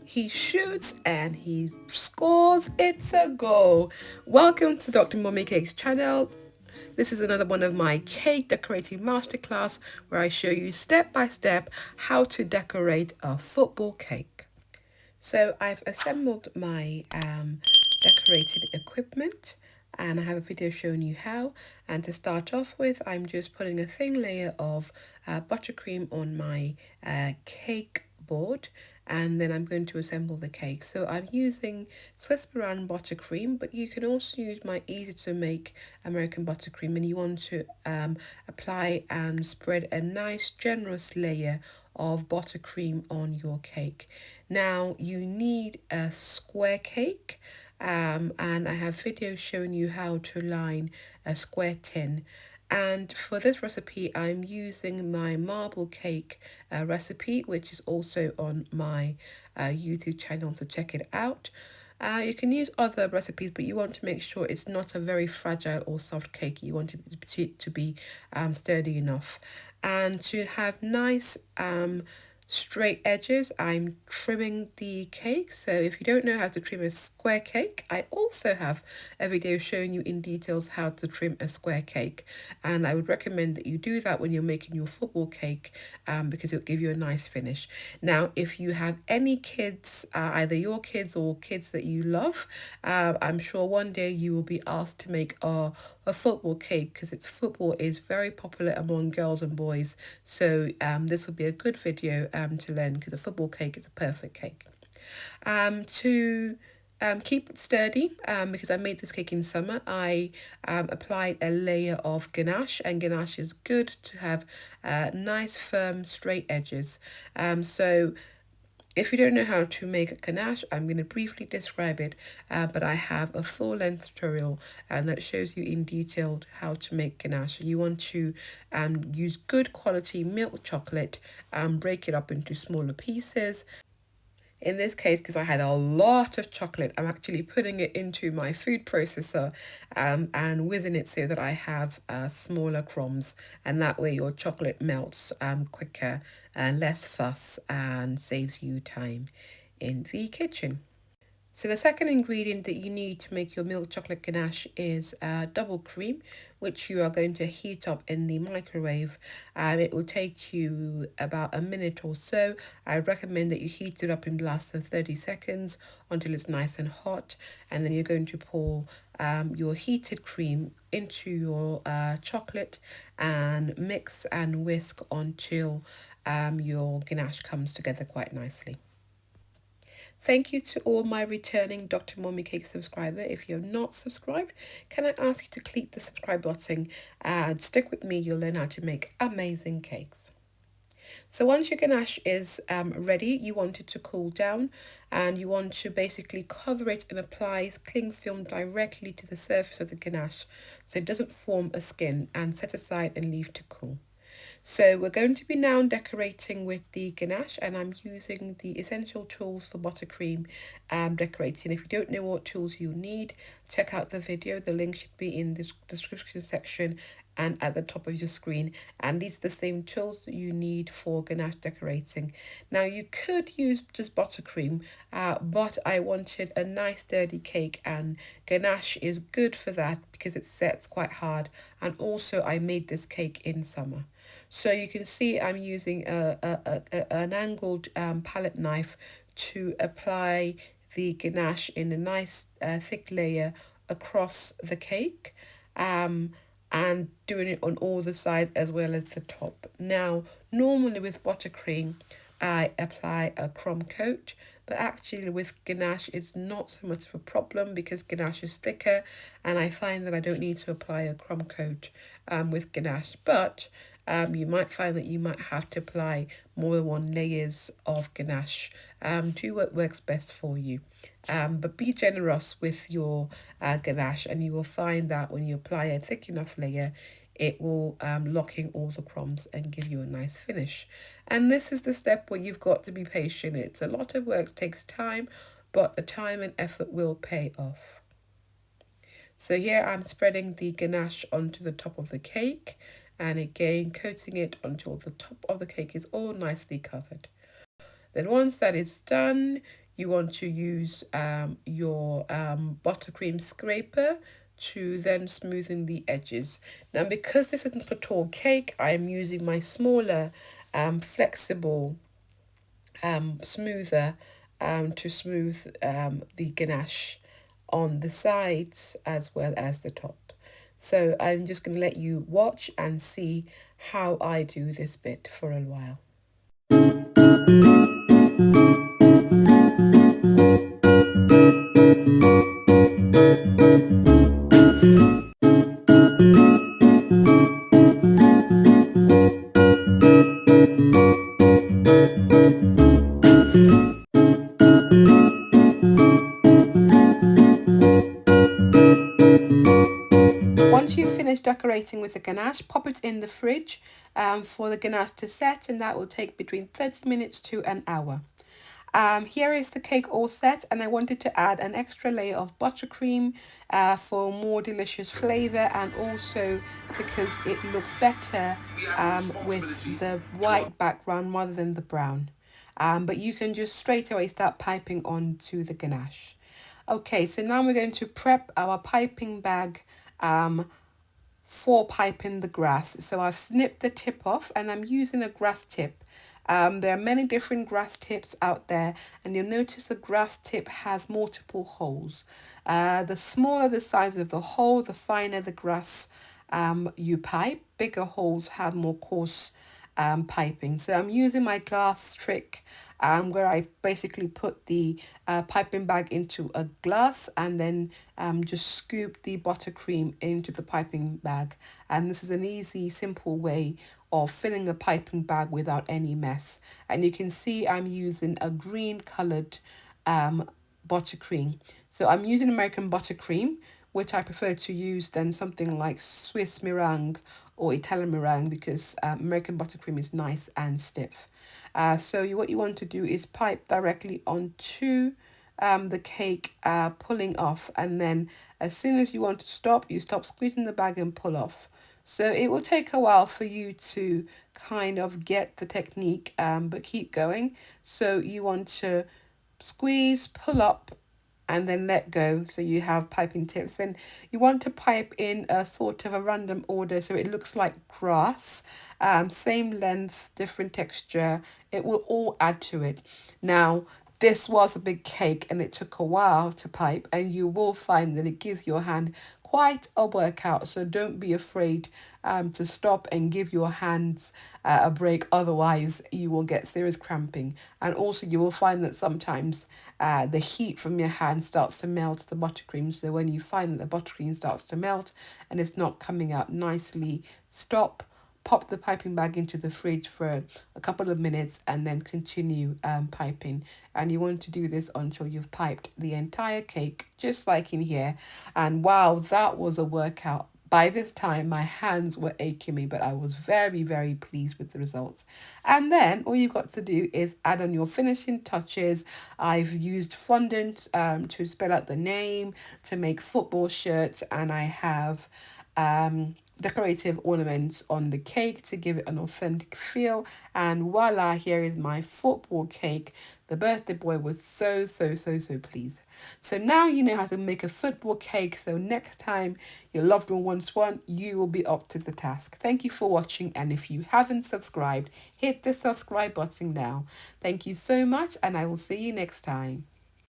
He shoots and he scores. It's a goal. Welcome to DrMummyCakes channel. This is another one of my cake decorating masterclass where I show you step by step how to decorate a football cake. So I've assembled my decorated equipment and I have a video showing you how. And to start off with, I'm just putting a thin layer of buttercream on my cake board, and then I'm going to assemble the cake. So I'm using Swiss brand buttercream, but you can also use my easy to make American buttercream, and you want to apply and spread a nice generous layer of buttercream on your cake. Now you need a square cake, and I have videos showing you how to line a square tin. And for this recipe, I'm using my marble cake recipe, which is also on my YouTube channel, so check it out. You can use other recipes, but you want to make sure it's not a very fragile or soft cake. You want it to be sturdy enough. And to have nice straight edges, I'm trimming the cake. So if you don't know how to trim a square cake, I also have a video showing you in details how to trim a square cake, and I would recommend that you do that when you're making your football cake, because it'll give you a nice finish. Now if you have any kids, either your kids or kids that you love, I'm sure one day you will be asked to make a football cake, because football is very popular among girls and boys. So this will be a good video to learn, because a football cake is a perfect cake. To keep it sturdy, because I made this cake in summer, I applied a layer of ganache, and ganache is good to have nice firm straight edges. So if you don't know how to make a ganache, I'm going to briefly describe it, but I have a full-length tutorial that shows you in detail how to make ganache. You want to use good quality milk chocolate, break it up into smaller pieces. In this case, because I had a lot of chocolate, I'm actually putting it into my food processor and whizzing it so that I have smaller crumbs, and that way your chocolate melts quicker and less fuss and saves you time in the kitchen. So the second ingredient that you need to make your milk chocolate ganache is double cream, which you are going to heat up in the microwave. It will take you about a minute or so. I recommend that you heat it up in the last of 30 seconds until it's nice and hot, and then you're going to pour your heated cream into your chocolate and mix and whisk until your ganache comes together quite nicely. Thank you to all my returning DrMummyCakes subscriber. If you're not subscribed, can I ask you to click the subscribe button and stick with me, you'll learn how to make amazing cakes. So once your ganache is ready, you want it to cool down, and you want to basically cover it and apply cling film directly to the surface of the ganache so it doesn't form a skin, and set aside and leave to cool. So we're going to be now decorating with the ganache, and I'm using the essential tools for buttercream decorating. If you don't know what tools you need, check out the video. The link should be in the description section and at the top of your screen, and these are the same tools that you need for ganache decorating. Now you could use just buttercream, but I wanted a nice sturdy cake, and ganache is good for that because it sets quite hard, and also I made this cake in summer. So you can see I'm using an angled palette knife to apply the ganache in a nice thick layer across the cake, and doing it on all the sides as well as the top. Now, normally with buttercream, I apply a crumb coat, but actually with ganache, it's not so much of a problem because ganache is thicker, and I find that I don't need to apply a crumb coat with ganache. But you might find that you might have to apply more than one layers of ganache. Do what works best for you. But be generous with your ganache, and you will find that when you apply a thick enough layer, it will lock in all the crumbs and give you a nice finish. And this is the step where you've got to be patient. It's a lot of work, takes time, but the time and effort will pay off. So here I'm spreading the ganache onto the top of the cake, and again coating it until the top of the cake is all nicely covered. Then once that is done, you want to use your buttercream scraper to then smoothen the edges. Now, because this is not a tall cake, I'm using my smaller flexible smoother to smooth the ganache on the sides as well as the top. So I'm just going to let you watch and see how I do this bit for a while. Once you've finished decorating with the ganache, pop it in the fridge for the ganache to set, and that will take between 30 minutes to an hour. Here is the cake all set, and I wanted to add an extra layer of buttercream for more delicious flavour, and also because it looks better with the white background rather than the brown. But you can just straight away start piping onto the ganache. Okay, so now we're going to prep our piping bag for piping the grass. So I've snipped the tip off and I'm using a grass tip. There are many different grass tips out there, and you'll notice a grass tip has multiple holes. The smaller the size of the hole, the finer the grass you pipe. Bigger holes have more coarse piping. So I'm using my glass trick where I basically put the piping bag into a glass and then just scoop the buttercream into the piping bag. And this is an easy, simple way of filling a piping bag without any mess. And you can see I'm using a green coloured buttercream. So I'm using American buttercream, which I prefer to use than something like Swiss meringue or Italian meringue, because American buttercream is nice and stiff. What you want to do is pipe directly onto the cake, pulling off, and then as soon as you want to stop, you stop squeezing the bag and pull off. So it will take a while for you to kind of get the technique, but keep going. So you want to squeeze, pull up, and then let go, so you have piping tips. And you want to pipe in a sort of a random order so it looks like grass, same length, different texture. It will all add to it. Now, this was a big cake and it took a while to pipe, and you will find that it gives your hand quite a workout. So don't be afraid to stop and give your hands a break. Otherwise, you will get serious cramping. And also, you will find that sometimes the heat from your hand starts to melt the buttercream. So when you find that the buttercream starts to melt and it's not coming out nicely, stop. Pop the piping bag into the fridge for a couple of minutes and then continue piping. And you want to do this until you've piped the entire cake, just like in here. And wow, that was a workout. By this time, my hands were aching me, but I was very, very pleased with the results. And then all you've got to do is add on your finishing touches. I've used fondant to spell out the name, to make football shirts, and I have decorative ornaments on the cake to give it an authentic feel. And voila, here is my football cake. The birthday boy was so pleased. So now you know how to make a football cake. So next time your loved one wants one, you will be up to the task. Thank you for watching, and if you haven't subscribed, hit the subscribe button now. Thank you so much, and I will see you next time.